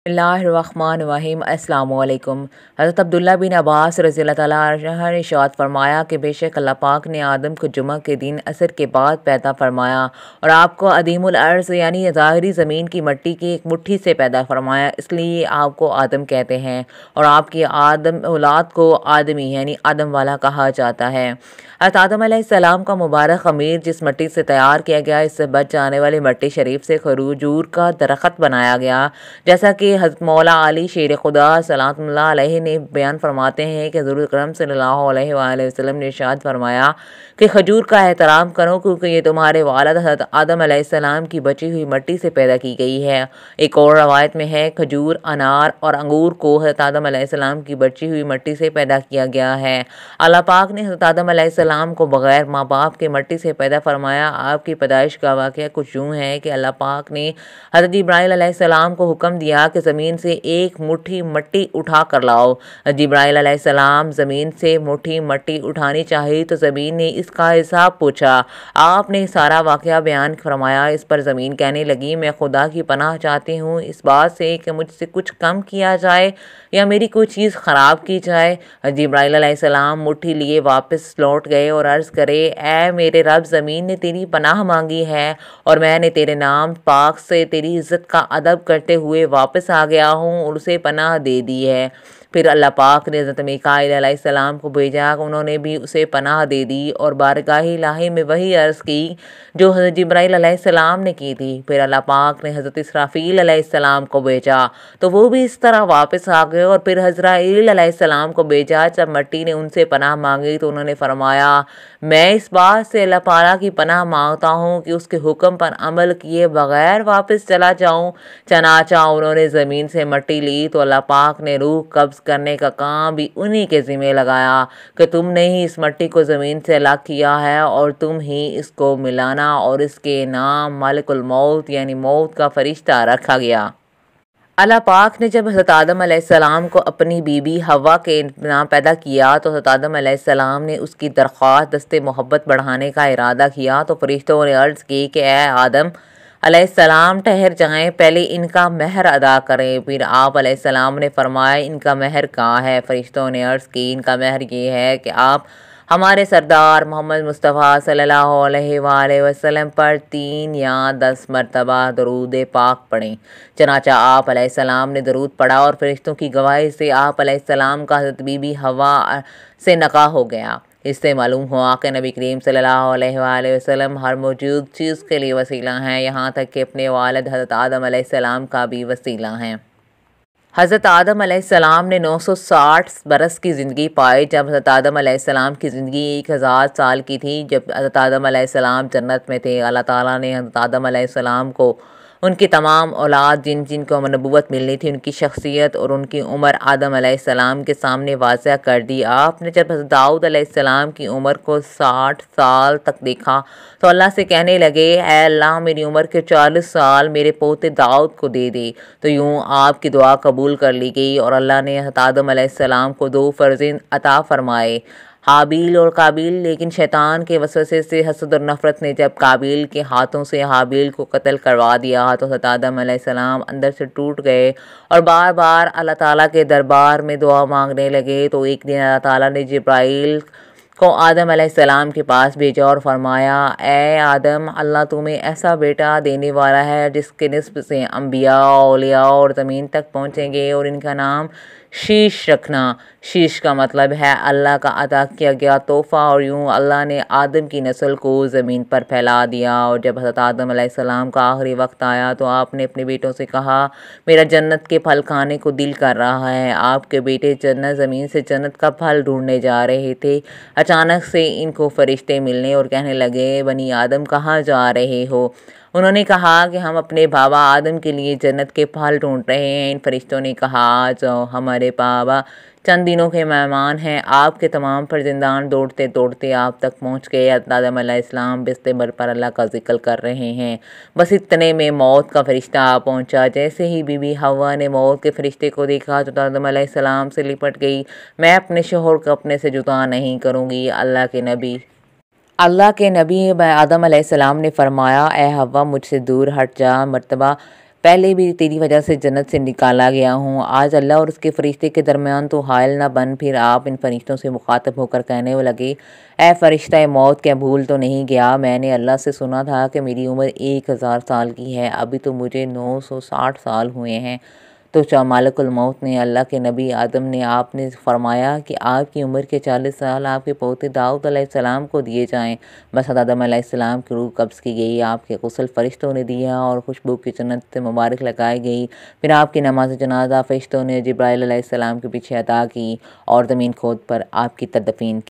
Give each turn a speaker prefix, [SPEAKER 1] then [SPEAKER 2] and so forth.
[SPEAKER 1] बिस्मिल्लाहिर्रहमानिर्रहीम। अस्सलामु अलैकुम। हज़रत अब्दुल्ला बिन अब्बास रज़ियल्लाहु तआला अन्हु ने इरशाद फरमाया कि बेशक अल्लाह पाक ने आदम को जुमा के दिन असर के बाद पैदा फरमाया और आपको अदीमुल अर्ज़ यानी ज़ाहिरी ज़मीन की मिट्टी की एक मुट्ठी से पैदा फरमाया, इसलिए आपको आदम कहते हैं और आपकी आदम औलाद को आदमी यानी आदम वाला कहा जाता है। हज़रत आदम अलैहिस्सलाम का मुबारक ख़मीर जिस मिट्टी से तैयार किया गया, इससे बच जाने वाली मिट्टी शरीफ से खजूर का दरख्त बनाया गया। जैसा कि हज़रत मौला अली शेर खुदा सलामुल्लाह अलैहि ने बयान फरमाते हैं कि हुज़ूर अकरम सल्लल्लाहु अलैहि वसल्लम ने इरशाद फरमाया कि खजूर का एहतराम करो क्योंकि ये तुम्हारे वालिद हज़रत आदम अलैहिस्सलाम की बची हुई मिट्टी से पैदा की गई है। एक और रवायत में है खजूर, अनार और अंगूर को हज़रत आदम अलैहिस्सलाम की बची हुई मिट्टी से पैदा किया गया है। अल्लाह पाक ने हज़रत आदम अलैहिस्सलाम को बग़ैर माँ बाप के मिट्टी से पैदा फरमाया। आपकी पैदाइश का वाक़या कुछ यूँ है कि अल्लाह पाक ने हज़रत इब्राहीम अलैहिस्सलाम को हुक्म दिया कि ज़मीन से एक मुट्ठी मिट्टी उठा कर लाओ। हज़रत इब्राहीम अलैहिस्सलाम ज़मीन से मुट्ठी मिट्टी उठानी चाहिए तो ज़मीन ने इसका हिसाब पूछा। आपने सारा वाक़या बयान फरमाया। इस पर ज़मीन कहने लगी, मैं खुदा की पनाह चाहती हूँ इस बात से कि मुझसे कुछ कम किया जाए या मेरी कोई चीज़ ख़राब की जाए। हज़रत इब्राहीम अलैहिस्सलाम मुट्ठी लिए वापस लौट गए और अर्ज़ करे, ऐ मेरे रब, ज़मीन ने तेरी पनाह मांगी है और मैंने तेरे नाम पाक से तेरी इज़्ज़त का अदब करते हुए वापस आ गया हूँ और उसे पनाह दे दी है। फिर अल्लाह पाक ने हज़रत मीकाईल अलैहिस्सलाम को भेजा, उन्होंने भी उसे पनाह दे दी और बारगाह इलाही में वही अर्ज़ की जो हज़रत जिब्राईल अलैहिस्सलाम ने की थी। फिर अल्लाह पाक ने हज़रत इसराफील अलैहिस्सलाम को भेजा तो वो भी इस तरह वापस आ गए और फिर हज़राईल अलैहिस्सलाम को भेजा। जब मिट्टी ने उनसे पनाह मांगी तो उन्होंने फरमाया, मैं इस बात से अल्लाह ताला की पनाह मांगता हूँ कि उसके हुक्म पर अमल किए बग़ैर वापस चला जाऊँ। चनाचा उन्होंने ज़मीन से मिट्टी ली तो अल्लाह पाक ने रूह कब्ज़ करने का काम भी उन्हीं के ज़िम्मे लगाया कि तुमने ही इस मिट्टी को ज़मीन से अलग किया है और तुम ही इसको मिलाना और इसके नाम मलिकुल मौत यानी मौत का फरिश्ता रखा गया। अल्लाह पाक ने जब हज़रत आदम अलैहिस्सलाम को अपनी बीबी हवा के नाम पैदा किया तो हज़रत आदम अलैहिस्सलाम ने उसकी दरख्वास्त दस्ते मोहब्बत बढ़ाने का इरादा किया तो फरिश्तों ने अर्ज़ की कि ए आदम अलैहिस्सलाम ठहर जाएं, पहले इनका महर अदा करें। फिर आप अलैहिस्सलाम ने फरमाया, इनका महर कहाँ है? फरिश्तों ने अर्ज़ की, इनका महर ये है कि आप हमारे सरदार मोहम्मद मुस्तफ़ा सल्लल्लाहु अलैहि वसल्लम पर 3 या 10 मरतबा दरूद पाक पढ़ें। चनाचा आप अलैहिस्सलाम ने दरूद पढ़ा और फरिश्तों की गवाही से आप अलैहिस्सलाम का हज़रत बीबी हवा से निकाह हो गया। इससे मालूम हुआ कि नबी करीम सल्लल्लाहु अलैहि वसल्लम हर मौजूद चीज़ के लिए वसीला हैं, यहाँ तक कि अपने वालिद हज़रत आदम अलैहिस्सलाम का भी वसीला हैं। हज़रत आदम अलैहिस्सलाम ने 960 बरस की ज़िंदगी पाई। जब हज़रत आदम अलैहिस्सलाम की ज़िंदगी 1000 साल की थी, जब हज़रत आदम अलैहिस्सलाम जन्नत में थे, अल्लाह ताला ने हज़रत आदम अलैहिस्सलाम को उनकी तमाम औलाद जिनको नबूवत मिलनी थी, उनकी शख्सियत और उनकी उम्र आदम अलैहिस्सलाम के सामने वाज़ह कर दी। आपने जब हज़रत दाऊद अलैहिस्सलाम की उम्र को 60 साल तक देखा तो अल्लाह से कहने लगे, ऐ अल्लाह, मेरी उम्र के 40 साल मेरे पोते दाऊद को दे दे। तो यूँ आपकी दुआ कबूल कर ली गई और अल्लाह ने हज़रत आदम अलैहिस्सलाम को 2 फ़र्ज़िंद अता फ़रमाए, हाबील और काबिल। लेकिन शैतान के वसवसे से हसद और नफ़रत ने जब काबिल के हाथों से हाबील को कत्ल करवा दिया तो हज़रत आदम अलैहिस्सलाम अंदर से टूट गए और बार बार अल्लाह ताला के दरबार में दुआ मांगने लगे। तो एक दिन अल्लाह ताला ने जिब्राईल को आदम अलैहिस्सलाम के पास भेजा और फरमाया, ए आदम, अल्लाह तुम्हें ऐसा बेटा देने वाला है जिसके निस्ब से अम्बिया, औलिया और ज़मीन तक पहुँचेंगे और इनका नाम शीश रखना। शीश का मतलब है अल्लाह का अता किया गया तोहफ़ा। और यूँ अल्लाह ने आदम की नस्ल को ज़मीन पर फैला दिया। और जब हज़रत आदम अलैहिस्सलाम का आखिरी वक्त आया तो आपने अपने बेटों से कहा, मेरा जन्नत के फल खाने को दिल कर रहा है। आपके बेटे जन्नत ज़मीन से जन्नत का फल ढूंढने जा रहे थे। अचानक से इनको फरिश्ते मिलने और कहने लगे, बनी आदम कहाँ जा रहे हो? उन्होंने कहा कि हम अपने बाबा आदम के लिए जन्नत के फल ढूंढ रहे हैं। इन फरिश्तों ने कहा, आ जाओ, हमारे बाबा चंद दिनों के मेहमान हैं। आपके तमाम फर्जंदान दौड़ते दौड़ते आप तक पहुंच गए। आदम अलैहिस्सलाम बिस्तर पर अल्लाह का जिक्र कर रहे हैं। बस इतने में मौत का फरिश्ता आ पहुंचा। जैसे ही बीबी हवा ने मौत के फरिश्ते को देखा तो आदम अलैहिस्सलाम से लिपट गई। मैं अपने शोहर को अपने से जुदा नहीं करूँगी। अल्लाह के नबी आदम अलैहिस्सलाम ने फरमाया, ए हवा, मुझसे दूर हट जा। मर्तबा पहले भी तेरी वजह से जन्नत से निकाला गया हूँ। आज अल्लाह और उसके फरिश्ते के दरमियान तो हायल न बन। फिर आप इन फरिश्तों से मुखातब होकर कहने लगे, ए फरिश्ता मौत, क्या भूल तो नहीं गया? मैंने अल्लाह से सुना था कि मेरी उम्र 1000 साल की है, अभी तो मुझे 960 साल हुए हैं। तो मालिकुल मौत ने अल्लाह के नबी आदम ने आपने फरमाया कि आपकी उम्र के 40 साल आपके पोते दाऊद अलैहिस्सलाम को दिए जाएं। बस आदम अलैहिस्सलाम की रूह कब्ज़ की गई, आपके गुस्ल फरिश्तों ने दिया और खुशबू की जन्नत से मुबारक लगाई गई। फिर आपकी नमाज जनाजा फरिश्तों ने जिब्राइल अलैहिस्सलाम के पीछे अदा की और ज़मीन खोद पर आपकी तदफीन